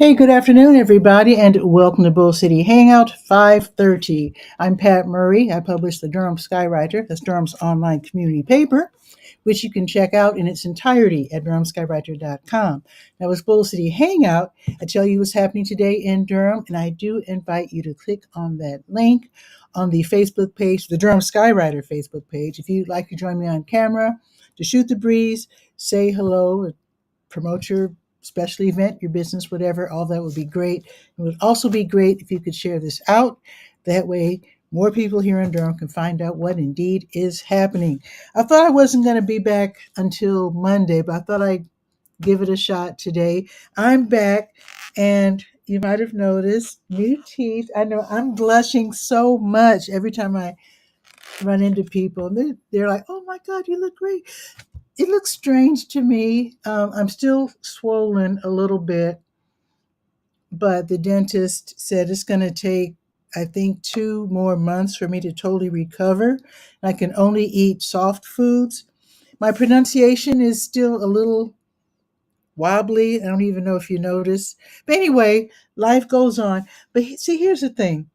Hey, good afternoon, everybody, and welcome to Bull City Hangout 530. I'm Pat Murray. I publish the Durham Skywriter, that's Durham's online community paper, which you can check out in its entirety at durhamskywriter.com. Now, with Bull City Hangout, I tell you what's happening today in Durham, and I do invite you to click on that link on the Facebook page, the Durham Skywriter Facebook page. If you'd like to join me on camera to shoot the breeze, say hello, promote your special event, your business, whatever, all that would be great. It would also be great if you could share this out. That way, more people here in Durham can find out what indeed is happening. I thought I wasn't going to be back until Monday, but I thought I'd give it a shot today. I'm back, and you might have noticed new teeth. I know I'm blushing so much every time I run into people. They're like, oh my God, you look great. It looks strange to me. I'm still swollen a little bit, but the dentist said it's going to take, I think, 2 more months for me to totally recover. I can only eat soft foods. My pronunciation is still a little wobbly. I don't even know if you noticed. But anyway, life goes on. But see, here's the thing.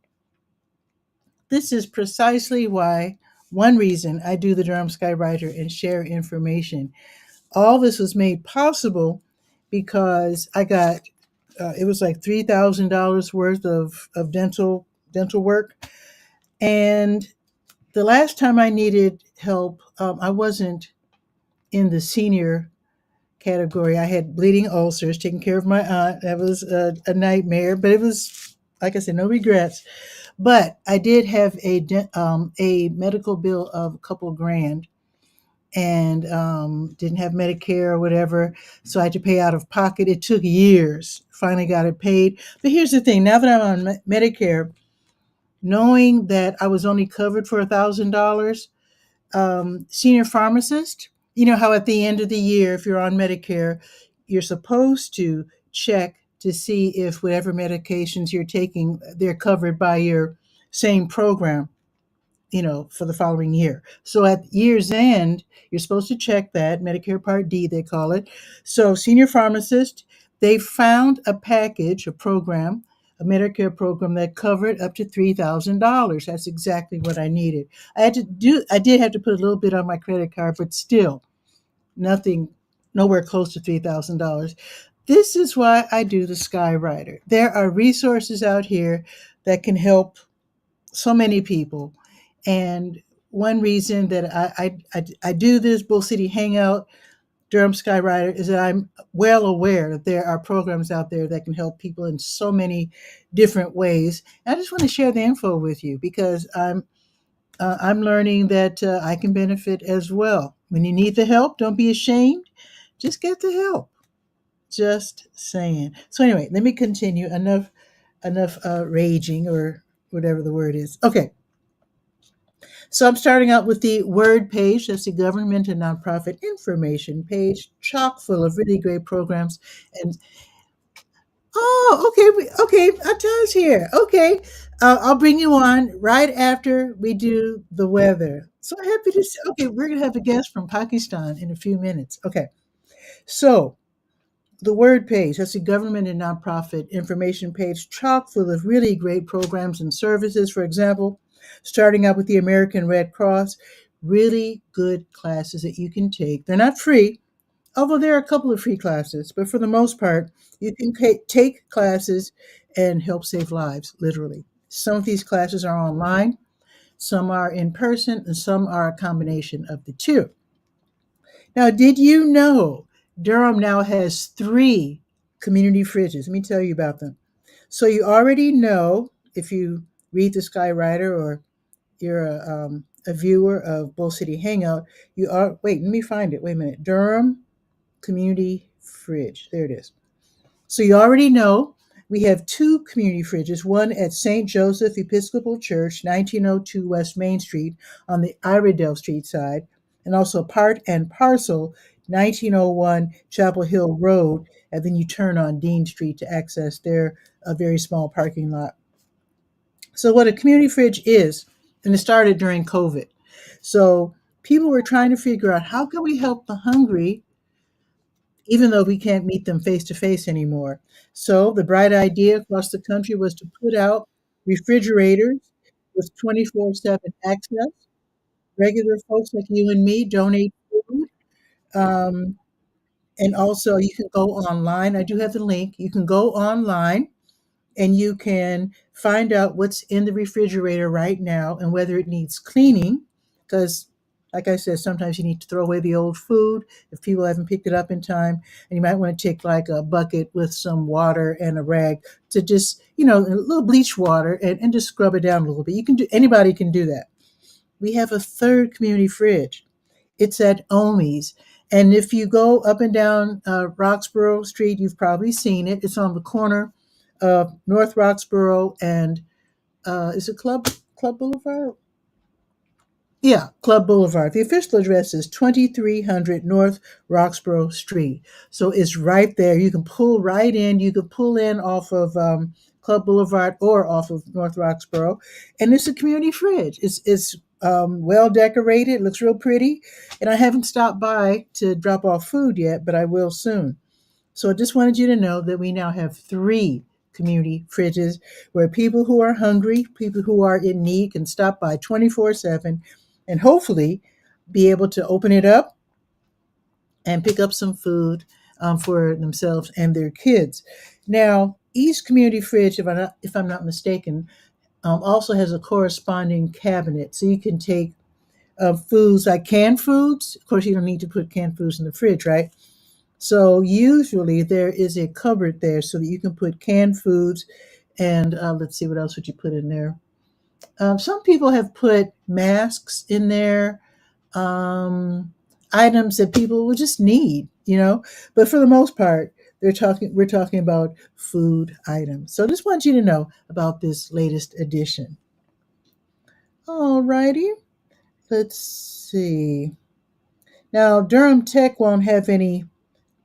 This is precisely why, one reason I do the Durham Skywriter and share information. All this was made possible because I got it was like $3,000 worth of dental work, and the last time I needed help, I wasn't in the senior category. I had bleeding ulcers, taking care of my aunt. That was a nightmare, but it was, like I said, no regrets. But I did have a medical bill of a couple grand, and didn't have Medicare or whatever, so I had to pay out of pocket. It took years. Finally got it paid. But here's the thing: now that I'm on Medicare, knowing that I was only covered for $1,000, senior pharmacist. You know how at the end of the year, if you're on Medicare, you're supposed to check to see if whatever medications you're taking, they're covered by your same program, for the following year. So at year's end, you're supposed to check that, Medicare Part D, they call it. So, senior pharmacist, they found a package, a program, a Medicare program that covered up to $3,000. That's exactly what I needed. I did have to put a little bit on my credit card, but still, nothing, nowhere close to $3,000. This is why I do the Skywriter. There are resources out here that can help so many people. And one reason that I do this Bull City Hangout, Durham Skywriter, is that I'm well aware that there are programs out there that can help people in so many different ways. And I just want to share the info with you because I'm learning that I can benefit as well. When you need the help, don't be ashamed. Just get the help. Just saying. So anyway, let me continue. Enough raging or whatever the word is. Okay. So I'm starting out with the word page. That's the government and nonprofit information page, chock full of really great programs. And okay, okay, Ata's here. Okay, I'll bring you on right after we do the weather. So happy to see. Okay, we're gonna have a guest from Pakistan in a few minutes. Okay, so the word page, that's the government and nonprofit information page, chock full of really great programs and services. For example, starting out with the American Red Cross, really good classes that you can take. They're not free, although there are a couple of free classes, but for the most part, you can take classes and help save lives, literally. Some of these classes are online, some are in person, and some are a combination of the two. Now, did you know Durham now has 3 community fridges? Let me tell you about them. So you already know, if you read the Skywriter or you're a viewer of Bull City Hangout, you are. Wait, let me find it. Wait a minute. Durham Community Fridge. There it is. So you already know we have 2 community fridges, one at St. Joseph Episcopal Church, 1902 West Main Street on the Iredell Street side, and also part and parcel 1901 Chapel Hill Road, and then you turn on Dean Street to access their a very small parking lot. So what a community fridge is, and it started during COVID. So people were trying to figure out how can we help the hungry even though we can't meet them face to face anymore. So the bright idea across the country was to put out refrigerators with 24/7 access. Regular folks like you and me donate food. Um, and also, you can go online. I do have the link. You can go online and you can find out what's in the refrigerator right now and whether it needs cleaning. Because, like I said, sometimes you need to throw away the old food if people haven't picked it up in time. And you might want to take like a bucket with some water and a rag to just, a little bleach water and just scrub it down a little bit. Anybody can do that. We have a third community fridge. It's at Omi's. And if you go up and down Roxborough Street, you've probably seen it. It's on the corner of North Roxborough and is it Club Boulevard? Yeah, Club Boulevard. The official address is 2300 North Roxborough Street. So it's right there. You can pull right in. You can pull in off of Club Boulevard or off of North Roxborough. And it's a community fridge. It's well decorated. It looks real pretty. And I haven't stopped by to drop off food yet, but I will soon. So I just wanted you to know that we now have three community fridges where people who are hungry, people who are in need can stop by 24/7 and hopefully be able to open it up and pick up some food for themselves and their kids. Now, each community fridge, if I'm not mistaken, also has a corresponding cabinet. So you can take foods like canned foods. Of course, you don't need to put canned foods in the fridge, right? So usually there is a cupboard there so that you can put canned foods and let's see, what else would you put in there? Some people have put masks in there, um, items that people would just need. But for the most part, we're talking about food items. So I just want you to know about this latest edition. All righty, let's see. Now Durham Tech won't have any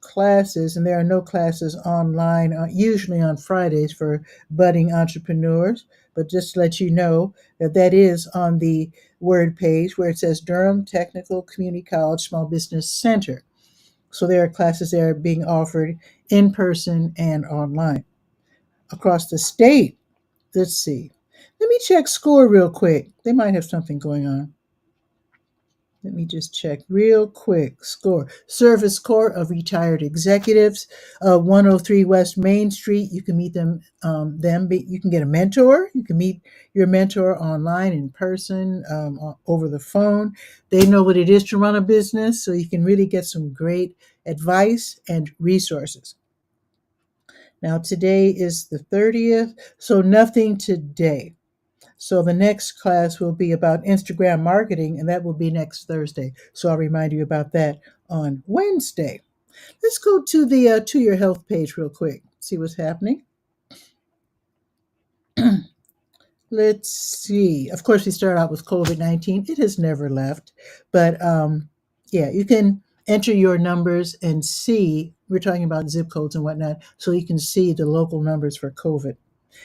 classes, and there are no classes online, usually on Fridays for budding entrepreneurs. But just to let you know that is on the word page where it says Durham Technical Community College Small Business Center. So there are classes there being offered in person and online. Across the state, let's see. Let me check SCORE real quick. They might have something going on. Let me just check real quick. SCORE, Service Corps of Retired Executives, 103 West Main Street. You can meet them. You can get a mentor. You can meet your mentor online, in person, over the phone. They know what it is to run a business, so you can really get some great advice and resources. Now, today is the 30th, so nothing today. So the next class will be about Instagram marketing, and that will be next Thursday. So I'll remind you about that on Wednesday. Let's go to the To Your Health page real quick, see what's happening. Let's see. Of course, we start out with COVID-19. It has never left. But yeah, you can enter your numbers and see. We're talking about zip codes and whatnot, so you can see the local numbers for COVID.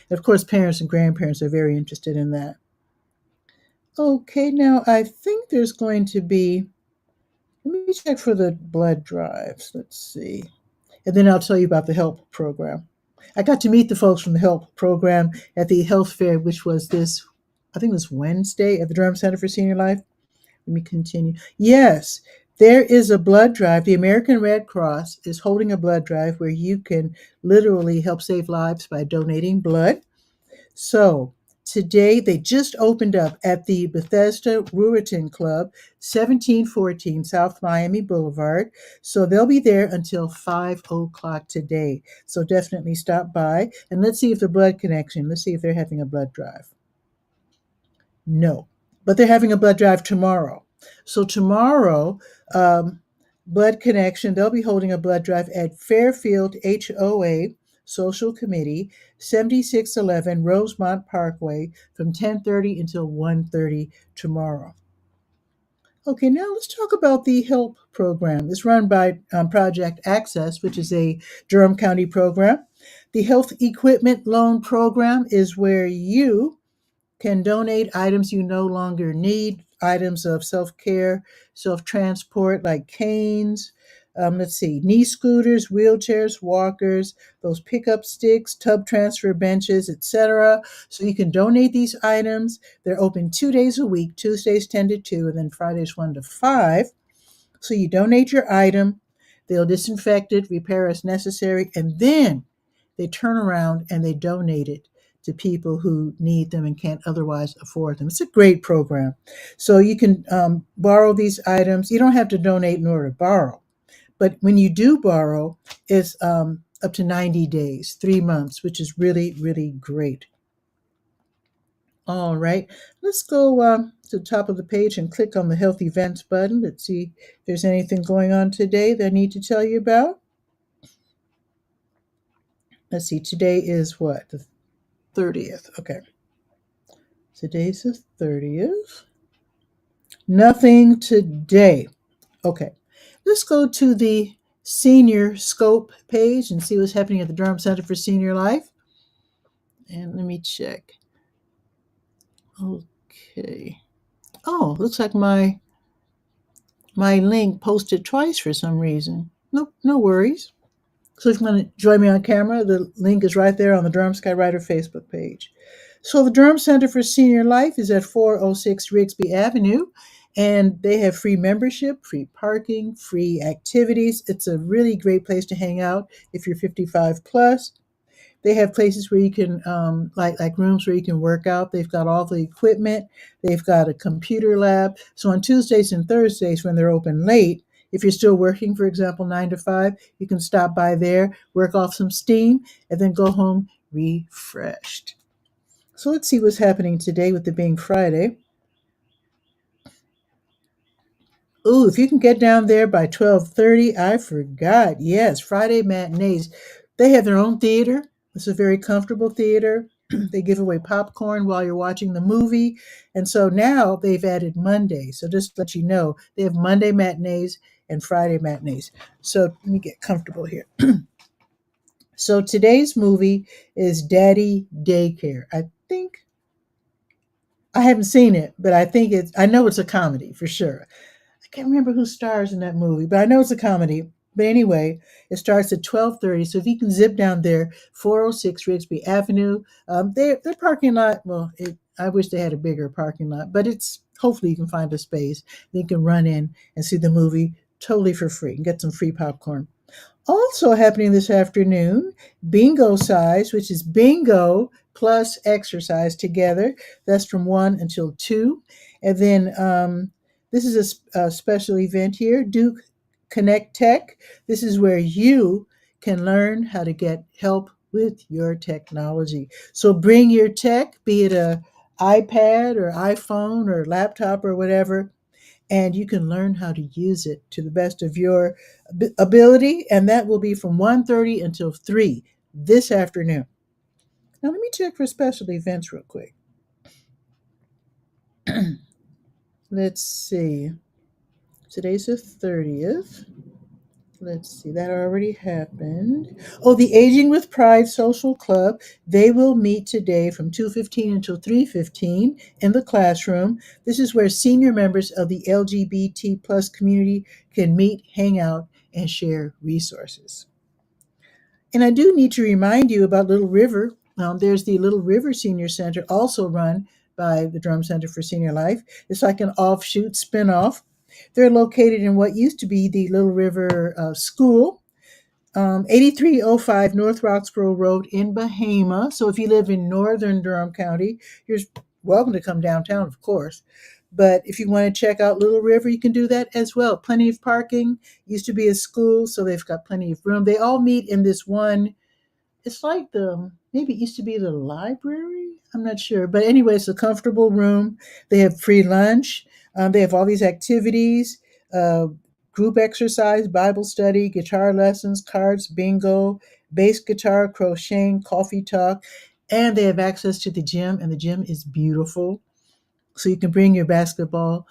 And of course, parents and grandparents are very interested in that. Okay, now I think there's going to be, let me check for the blood drives. Let's see. And then I'll tell you about the HELP program. I got to meet the folks from the HELP program at the health fair, which was I think it was Wednesday at the Durham Center for Senior Life. Let me continue. Yes, there is a blood drive. The American Red Cross is holding a blood drive where you can literally help save lives by donating blood. So today they just opened up at the Bethesda Ruritan Club, 1714 South Miami Boulevard. So they'll be there until 5 o'clock today. So definitely stop by and let's see if the blood connection, let's see if they're having a blood drive. No, but they're having a blood drive tomorrow. So tomorrow, Blood Connection, they'll be holding a blood drive at Fairfield HOA Social Committee, 7611 Rosemont Parkway, from 10:30 until 1:30 tomorrow. Okay, now let's talk about the HELP program. It's run by Project Access, which is a Durham County program. The Health Equipment Loan Program is where you can donate items you no longer need, items of self care, self transport like canes, Let's see, knee scooters, wheelchairs, walkers, those pickup sticks, tub transfer benches, etc. So you can donate these items. They're open 2 days a week, Tuesdays 10 to 2, and then Fridays 1 to 5. So you donate your item, they'll disinfect it, repair as necessary, and then they turn around and they donate it to people who need them and can't otherwise afford them. It's a great program. So you can borrow these items. You don't have to donate in order to borrow. But when you do borrow, it's up to 90 days, 3 months, which is really, really great. All right, let's go to the top of the page and click on the Health Events button. Let's see if there's anything going on today that I need to tell you about. Let's see, today is what? The 30th. Okay. Today's the 30th. Nothing today. Okay. Let's go to the Senior Scope page and see what's happening at the Durham Center for Senior Life. And let me check. Okay. Oh, looks like my link posted twice for some reason. Nope, no worries. So if you want to join me on camera, the link is right there on the Durham Skywriter Facebook page. So the Durham Center for Senior Life is at 406 Rigsby Avenue, and they have free membership, free parking, free activities. It's a really great place to hang out if you're 55 plus. They have places where you can, like rooms where you can work out. They've got all the equipment. They've got a computer lab. So on Tuesdays and Thursdays when they're open late, if you're still working, for example, 9 to 5, you can stop by there, work off some steam, and then go home refreshed. So let's see what's happening today with it being Friday. Ooh, if you can get down there by 12:30, I forgot. Yes, Friday matinees. They have their own theater. It's a very comfortable theater. They give away popcorn while you're watching the movie. And so now they've added Monday. So just to let you know, they have Monday matinees and Friday matinees. So let me get comfortable here. So today's movie is Daddy Daycare. I think I haven't seen it, but I know it's a comedy for sure. I can't remember who stars in that movie, but I know it's a comedy. But anyway, it starts at 12:30. So if you can zip down there, 406 Rigsby Avenue, their parking lot. Well, I wish they had a bigger parking lot, but it's hopefully you can find a space. Then you can run in and see the movie totally for free and get some free popcorn. Also happening this afternoon, bingo size, which is bingo plus exercise together. That's from 1 until 2. And then this is a special event here, Duke Connect Tech. This is where you can learn how to get help with your technology. So bring your tech, be it a iPad or iPhone or laptop or whatever, and you can learn how to use it to the best of your ability, and that will be from 1:30 until 3 this afternoon. Now let me check for special events real quick. Let's see. Today's the 30th. Let's see, that already happened. Oh, the Aging with Pride Social Club. They will meet today from 2:15 until 3:15 in the classroom. This is where senior members of the LGBT plus community can meet, hang out, and share resources. And I do need to remind you about Little River. There's the Little River Senior Center, also run by the Durham Center for Senior Life. It's like an offshoot spinoff. They're located in what used to be the Little River School, 8305 North Roxborough Road in Bahama. So if you live in northern Durham County, you're welcome to come downtown, of course. But if you want to check out Little River, you can do that as well. Plenty of parking. Used to be a school, so they've got plenty of room. They all meet in this one. It's like maybe it used to be the library. I'm not sure. But anyway, it's a comfortable room. They have free lunch. They have all these activities, uh, group exercise, Bible study, guitar lessons, cards, bingo, bass guitar, crocheting, coffee talk. And they have access to the gym, and the gym is beautiful. So you can bring your basketball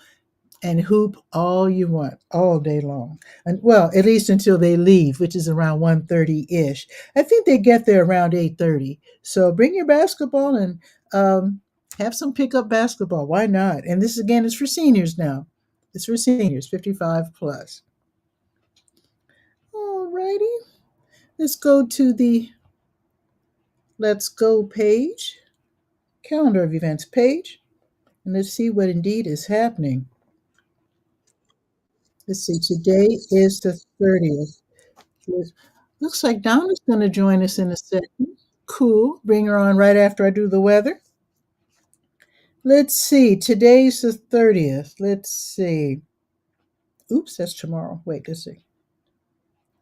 and hoop all you want all day long. And well, at least until they leave, which is around 1:30-ish. I think they get there around 8:30. So bring your basketball and have some pickup basketball. Why not? And this again is for seniors now. It's for seniors 55 plus. righty. Let's go to the Let's Go page, calendar of events page, and let's see what indeed is happening. Let's see, today is the 30th. Looks like Donna's going to join us in a second. Cool. Bring her on right after I do the weather. Let's see. Today's the 30th. Let's see. Oops, that's tomorrow. Wait, let's see.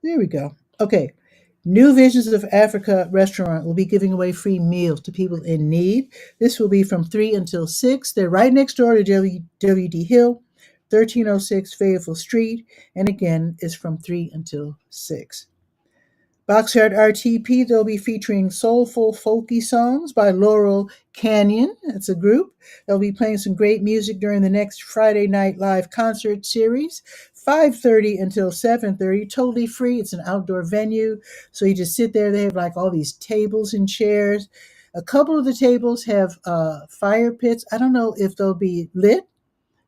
There we go. Okay. New Visions of Africa restaurant will be giving away free meals to people in need. This will be from 3 until 6. They're right next door to WD Hill, 1306 Fayetteville Street. And again, it's from 3 until 6. Boxyard RTP, they'll be featuring soulful, folky songs by Laurel Canyon. It's a group. They'll be playing some great music during the next Friday night live concert series, 5:30 until 7:30, totally free. It's an outdoor venue, so you just sit there. They have like all these tables and chairs. A couple of the tables have fire pits. I don't know if they'll be lit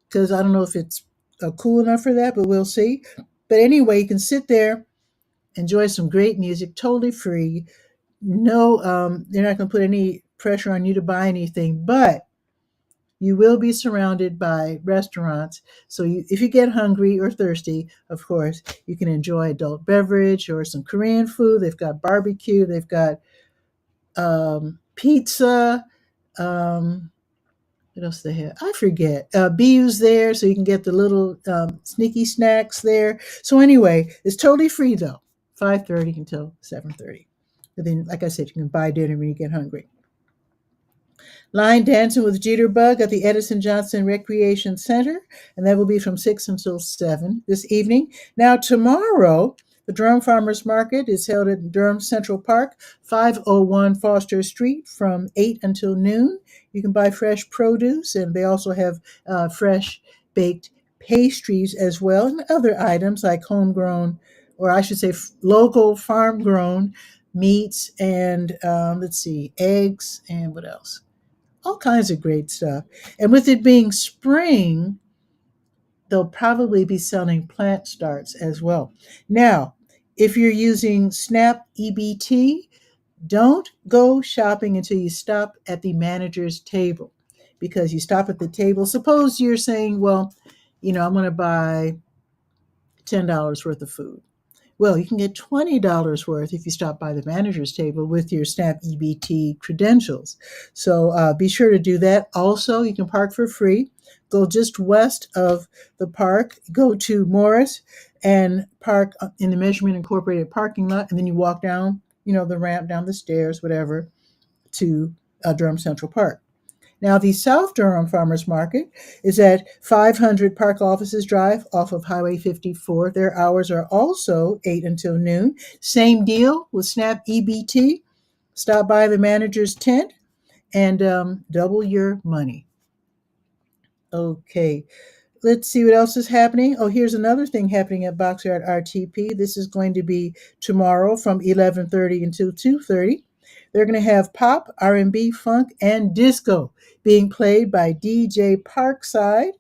because I don't know if it's cool enough for that, but we'll see. But anyway, you can sit there, enjoy some great music, totally free. No, they're not going to put any pressure on you to buy anything, but you will be surrounded by restaurants. So if you get hungry or thirsty, of course, you can enjoy adult beverage or some Korean food. They've got barbecue, they've got pizza. What else do they have? I forget. BU's there, so you can get the little sneaky snacks there. So anyway, it's totally free though, 5:30 until 7:30. And then, like I said, you can buy dinner when you get hungry. Line dancing with Jitterbug at the Edison Johnson Recreation Center, and that will be from 6 until 7 this evening. Now, tomorrow, the Durham Farmers Market is held at Durham Central Park, 501 Foster Street, from 8 until noon. You can buy fresh produce, and they also have fresh baked pastries as well, and other items like homegrown, or I should say local farm grown meats, and let's see, eggs, and what else? All kinds of great stuff. And with it being spring, they'll probably be selling plant starts as well. Now, if you're using Snap EBT, don't go shopping until you stop at the manager's table, because you stop at the table. Suppose you're saying, well, I'm going to buy $10 worth of food. Well, you can get $20 worth if you stop by the manager's table with your Snap EBT credentials. So be sure to do that. Also, you can park for free. Go just west of the park, go to Morris and park in the Measurement Incorporated parking lot, and then you walk down, the ramp, down the stairs, whatever, to Durham Central Park. Now, the South Durham Farmers Market is at 500 Park Offices Drive off of Highway 54. Their hours are also 8 until noon. Same deal with Snap EBT. Stop by the manager's tent and double your money. Okay, let's see what else is happening. Oh, here's another thing happening at Boxyard RTP. This is going to be tomorrow from 11:30 until 2:30. They're going to have pop, R&B, funk, and disco being played by DJ Parkside.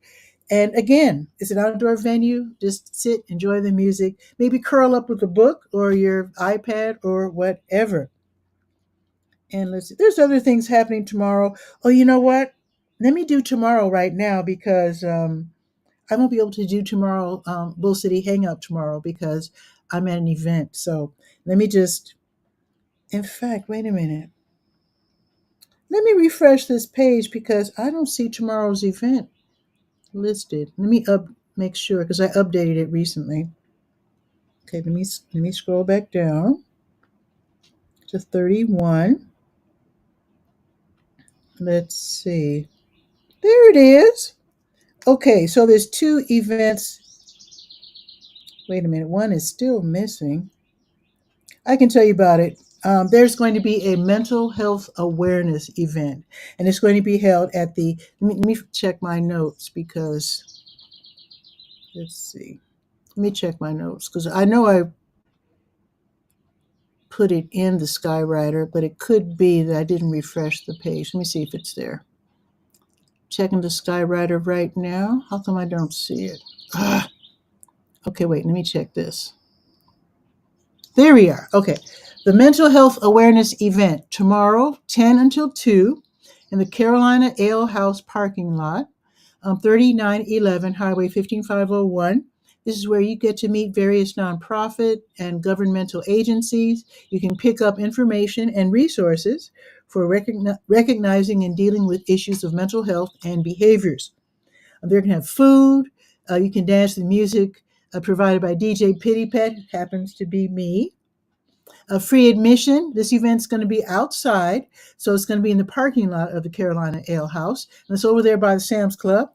And again, it's an outdoor venue. Just sit, enjoy the music, maybe curl up with a book or your iPad or whatever. And let's see, there's other things happening tomorrow. Oh, you know what? Let me do tomorrow right now, because I won't be able to do tomorrow, Bull City Hangout tomorrow, because I'm at an event. So let me just, in fact, wait a minute. Let me refresh this page because I don't see tomorrow's event listed. Let me make sure, because I updated it recently. Okay, let me scroll back down to 31. Let's see. There it is. Okay, so there's two events. Wait a minute, one is still missing. I can tell you about it. There's going to be a mental health awareness event, and it's going to be held at the. Let me check my notes, because let's see. Let me check my notes, because I know I put it in the Skywriter, but it could be that I didn't refresh the page. Let me see if it's there. Checking the Skywriter right now. How come I don't see it? Okay, wait. Let me check this. There we are. Okay. The mental health awareness event tomorrow, 10 until 2, in the Carolina Ale House parking lot, 3911 Highway 15501. This is where you get to meet various nonprofit and governmental agencies. You can pick up information and resources for recognizing and dealing with issues of mental health and behaviors. They're going to have food. You can dance to music provided by DJ Pitty Pet, happens to be me. Free admission. This event's going to be outside, so it's going to be in the parking lot of the Carolina Ale House, and it's over there by the Sam's Club.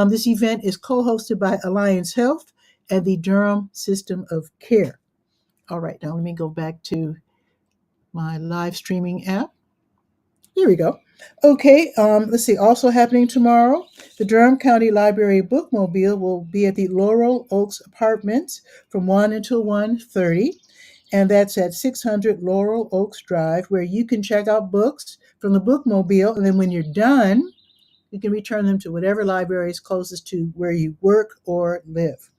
This event is co-hosted by Alliance Health and the Durham System of Care. All right, now let me go back to my live streaming app. Here we go. Okay, let's see. Also happening tomorrow, the Durham County Library Bookmobile will be at the Laurel Oaks Apartments from 1 until 1:30, and that's at 600 Laurel Oaks Drive, where you can check out books from the bookmobile, and then when you're done, you can return them to whatever library is closest to where you work or live.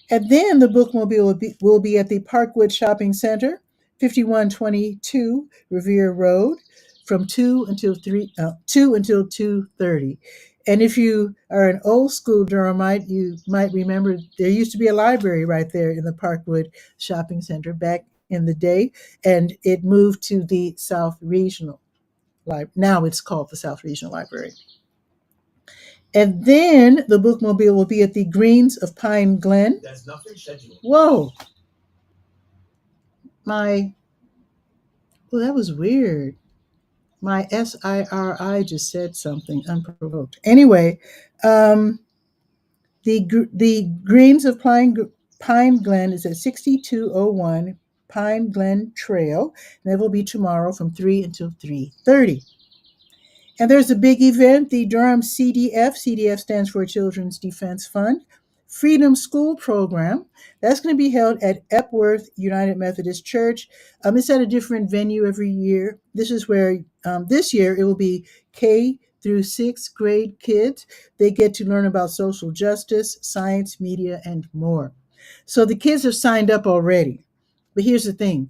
And then the bookmobile will be at the Parkwood Shopping Center, 5122 Revere Road, from 2 until 2:30. And if you are an old school Durhamite, you might remember there used to be a library right there in the Parkwood Shopping Center back in the day, and it moved to the South Regional Library. Now it's called the South Regional Library. And then the bookmobile will be at the Greens of Pine Glen. There's nothing scheduled. Whoa. Well, that was weird. My SIRI just said something unprovoked. Anyway, the Greens of Pine Glen is at 6201 Pine Glen Trail, and that will be tomorrow from 3 until 3:30. And there's a big event, the Durham CDF. CDF stands for Children's Defense Fund Freedom School Program. That's going to be held at Epworth United Methodist Church. It's at a different venue every year. This is where this year it will be K through sixth grade kids. They get to learn about social justice, science, media, and more. So the kids have signed up already. But here's the thing.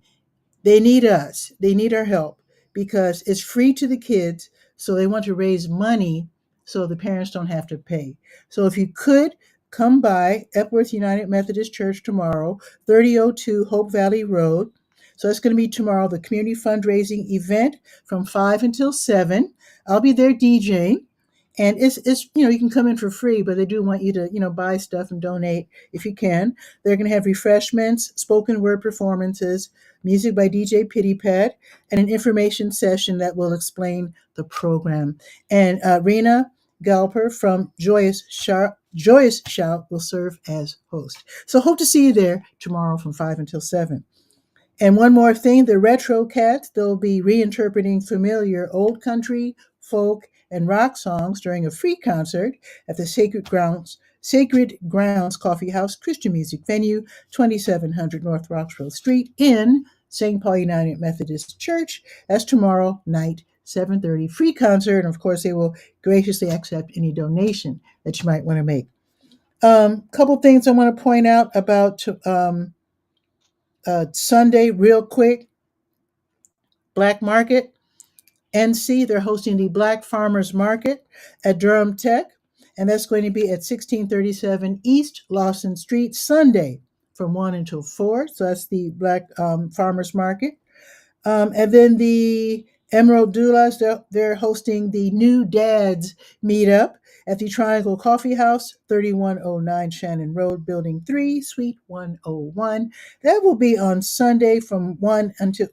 They need us. They need our help because it's free to the kids. So they want to raise money so the parents don't have to pay. So if you could come by Epworth United Methodist Church tomorrow, 3002 Hope Valley Road. So it's going to be tomorrow, the community fundraising event from 5 until 7. I'll be there DJing. And it's you can come in for free, but they do want you to buy stuff and donate if you can. They're going to have refreshments, spoken word performances, music by DJ Pitty Pat, and an information session that will explain the program. And Rena Galper from Joyous Shout will serve as host. So hope to see you there tomorrow from 5 until 7. And one more thing, the Retro Cats, they'll be reinterpreting familiar old country, folk, and rock songs during a free concert at the Sacred Grounds Coffee House Christian Music Venue, 2700 North Roxborough Street in St. Paul United Methodist Church. That's tomorrow night, 7:30. Free concert, and of course they will graciously accept any donation that you might want to make. Couple things I want to point out about Sunday real quick. Black Market. NC, they're hosting the Black Farmers Market at Durham Tech, and that's going to be at 1637 East Lawson Street, Sunday from 1 until 4. So that's the Black Farmers Market. And then the Emerald Doulas, they're hosting the New Dads Meetup at the Triangle Coffee House, 3109 Shannon Road, Building 3, Suite 101. That will be on Sunday from 1 until,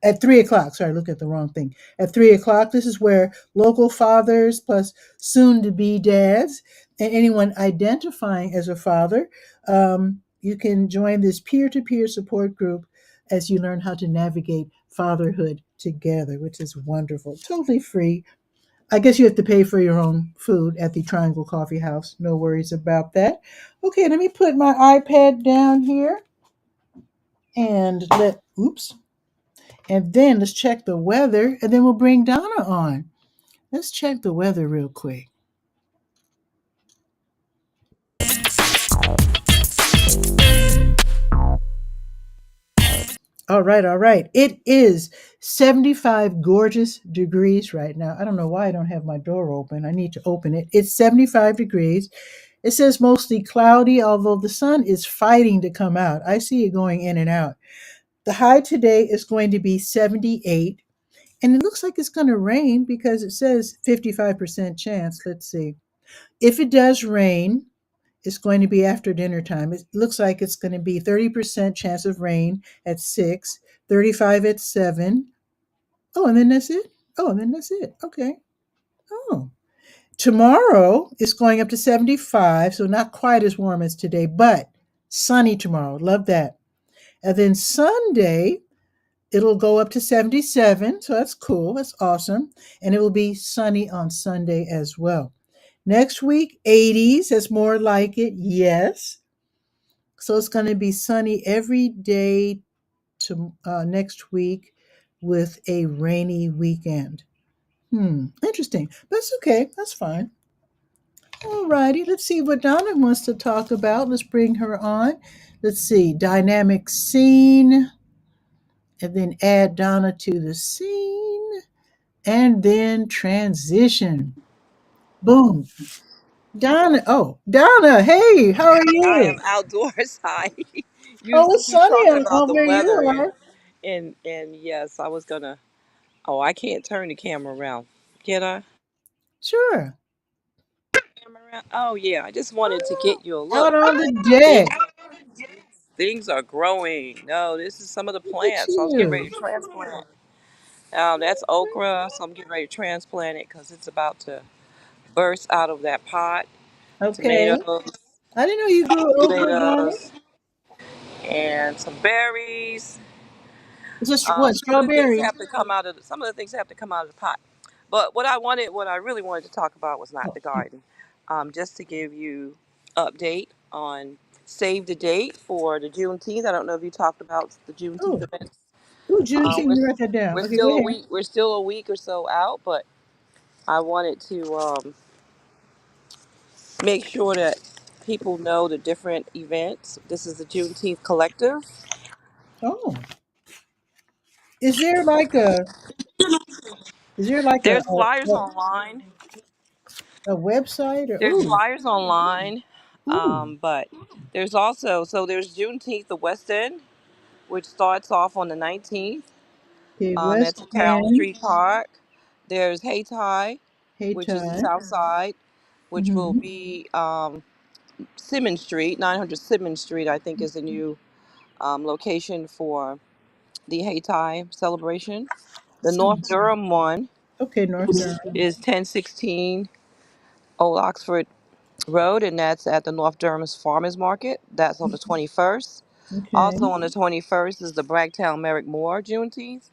at 3 o'clock. Sorry, look at the wrong thing. At 3 o'clock, this is where local fathers plus soon-to-be dads and anyone identifying as a father, you can join this peer-to-peer support group as you learn how to navigate fatherhood together, which is wonderful. Totally free. I guess you have to pay for your own food at the Triangle Coffee House. No worries about that. Okay, let me put my iPad down here and and then let's check the weather, and then we'll bring Donna on. Let's check the weather real quick. All right, all right. It is 75 gorgeous degrees right now. I don't know why I don't have my door open. I need to open it. It's 75 degrees. It says mostly cloudy, although the sun is fighting to come out. I see it going in and out. The high today is going to be 78, and it looks like it's going to rain because it says 55% chance. Let's see. If it does rain, it's going to be after dinner time. It looks like it's going to be 30% chance of rain at 6, 35 at 7. Oh, and then that's it? Oh, and then that's it. Okay. Oh. Tomorrow it's going up to 75, so not quite as warm as today, but sunny tomorrow. Love that. And then Sunday, it'll go up to 77, so that's cool. That's awesome. And it will be sunny on Sunday as well. Next week, 80s. That's more like it. Yes. So it's going to be sunny every day to next week with a rainy weekend. Interesting. That's okay. That's fine. All righty. Let's see what Donna wants to talk about. Let's bring her on. Let's see. Dynamic scene. And then add Donna to the scene. And then transition. Boom. Donna. Oh, Donna. Hey, how are I am you? outdoors. Hi. Oh, Usually it's we sunny talking about the where you weather are. and yes, I was gonna. Oh, I can't turn the camera around. Can I? Sure. Camera around? Oh yeah. I just wanted to get you a look. Out on the Things deck. things are growing. No, this is some of the Look at plants. I was getting ready you. to transplant. That's okra, so I'm getting ready to transplant it because it's about to burst out of that pot. Okay. Tomatoes, I didn't know you grew okra, Donna. tomatoes, and some berries. It's just what, Some of the things strawberries? have to come out of some of the things have to come out of the pot. But what I really wanted to talk about was not Oh, the garden. Just to give you update on save the date for the Juneteenth. I don't know if you talked about the Juneteenth oh, events. ooh, Uh, Juneteenth. we're Let me write that down. we're Okay, go still a ahead. week or so out, but I wanted to make sure that people know the different events. This is the Juneteenth Collective. Oh, is there like a is there like There's flyers online. a website or There's flyers online, ooh but there's also there's Juneteenth, the West End, which starts off on the 19th. okay West That's at Carroll End. Street Park. There's Hayti, Hey which is the Ty. South Side, which will Mm-hmm. be Simmons Street, 900 Simmons Street. I think is the new location for the Hayti celebration. The North Durham one Okay, North Durham. is 1016 Old Oxford Road, and that's at the North Durham Farmers Market. That's on the 21st. Okay. Also on the 21st is the Bragtown Merrick Moore Juneteenth,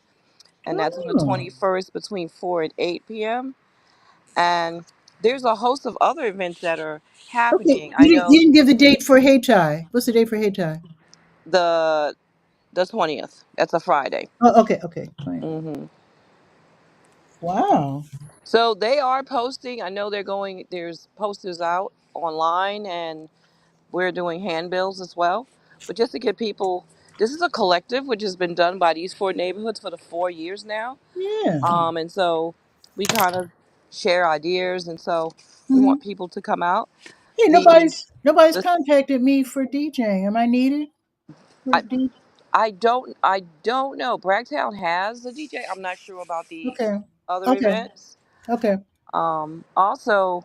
and that's on the Oh. 21st between 4 and 8 p.m. And there's a host of other events that are Okay. happening. I You know didn't give the date for Hayti. What's the date for Hayti? the 20th. That's a Friday. Oh, okay, okay. Fine. hmm Wow. So they are posting. I know they're going. There's posters out online, and we're doing handbills as well. But just to get people, this is a collective which has been done by these four neighborhoods for the 4 years now. Yeah. And so we kind of share ideas, and so we Hmm. want people to come out. Hey, The, nobody's the contacted me for DJing. Am I needed for I, D? I don't know. Bragtown has the DJ. I'm not sure about the Okay. other Okay. events. Okay. Also,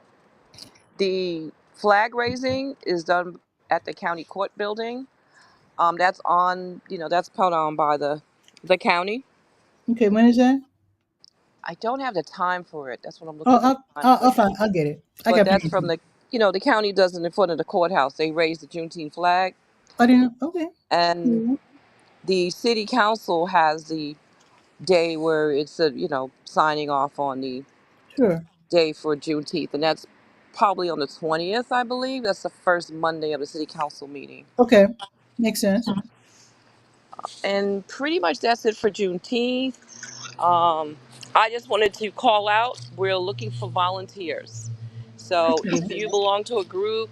the flag raising is done at the county court building. That's on, that's put on by the county. Okay. When is that? I don't have the time for it. That's what I'm looking Oh, for the time for I'll it. find. I'll get it. I But got that's plenty of from time. the county does it in front of the courthouse. They raise the Juneteenth flag, I didn't know. Okay. and Yeah, the city council has the day where it's signing off on the sure. day for Juneteenth, and that's probably on the 20th, I believe. That's the first Monday of the city council meeting, Okay. Makes sense. and pretty much that's it for Juneteenth. Um, I just wanted to call out. We're looking for volunteers, so if Okay. you belong to a group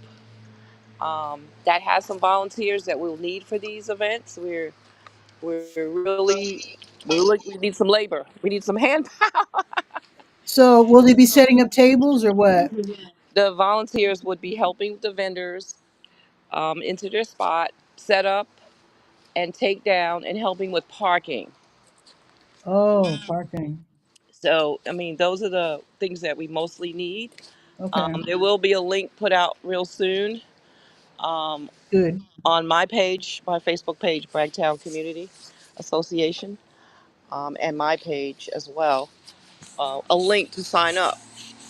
that has some volunteers that we'll need for these events, we're We're really, we need some labor. We need some hand. So will they be setting up tables or what? The volunteers would be helping the vendors into their spot, set up and take down, and helping with parking. Oh, parking. So, I mean, those are the things that we mostly need. Okay, There will be a link put out real soon um, good. on my page, my Facebook page, Bragtown Community Association, and my page as well. A link to sign up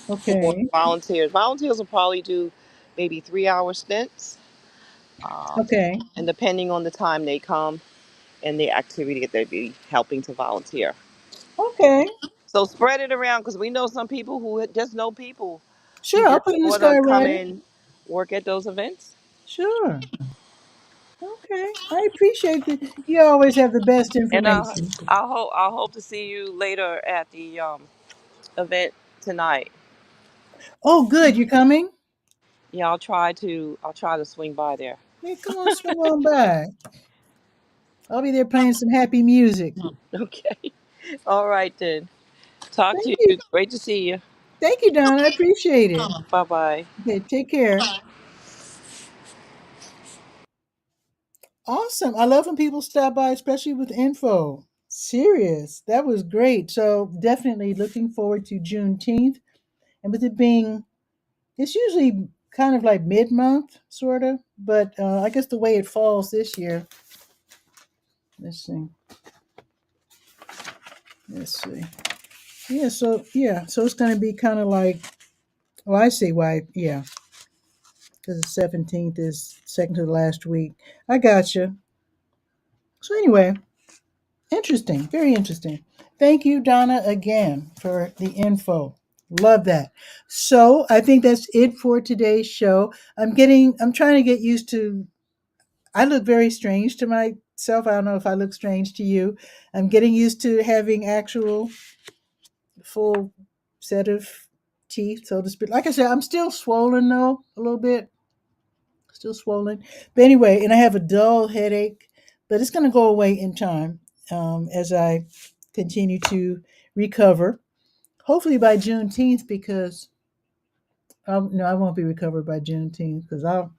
for Okay, volunteers. Volunteers will probably do maybe 3 hour stints, um, okay, and depending on the time they come and the activity that they be helping to volunteer. okay. So spread it around because we know some people who just know people who Sure, I'll just put in the want to come skywriter. in, work at those events. Sure. Okay, I appreciate that. You always have the best And information. I'll hope to see you later at the event tonight. Oh, good. You coming? Yeah, I'll try to swing by there. Hey, come on, swing on by. I'll be there playing some happy music. Okay. All right then. Talk Thank to you. you. Great to see you. Thank you, Don. I appreciate it. Bye bye. Okay, take care. Awesome. I love when people stop by, especially with info. Serious. That was great. So definitely looking forward to Juneteenth. And with it being, it's usually kind of like mid-month, sort of. But I guess the way it falls this year. Let's see. Let's see. So it's going to be kind of like. Oh, I see why. Yeah, because the 17th is second to the last week. I gotcha. So anyway, interesting, very interesting. Thank you, Donna, again for the info. Love that. So I think that's it for today's show. I'm trying to get used to, I look very strange to myself. I don't know if I look strange to you. I'm getting used to having actual full set of teeth, so to speak. Like I said, I'm still swollen though, a little bit, still swollen. But anyway, and I have a dull headache, but it's going to go away in time as I continue to recover. Hopefully by Juneteenth, because no, I won't be recovered by Juneteenth because I'll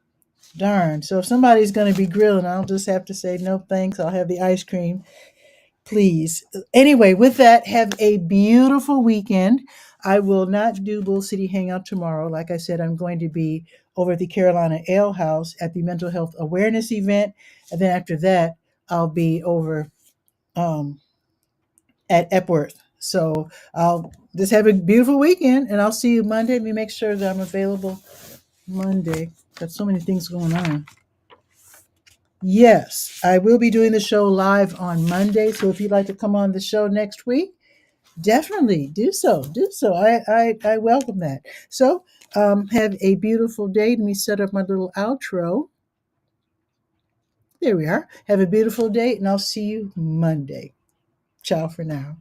darn. So if somebody's going to be grilling, I'll just have to say no thanks. I'll have the ice cream, please. Anyway, with that, have a beautiful weekend. I will not do Bull City Hangout tomorrow. Like I said, I'm going to be over at the Carolina Ale House at the Mental Health Awareness event. And then after that, I'll be over um, at Epworth. So I'll just have a beautiful weekend and I'll see you Monday. Let me make sure that I'm available Monday. Got so many things going on. Yes, I will be doing the show live on Monday. So if you'd like to come on the show next week, definitely do so. Do so. I welcome that. So have a beautiful day. Let me set up my little outro. There we are. Have a beautiful day, and I'll see you Monday. Ciao for now.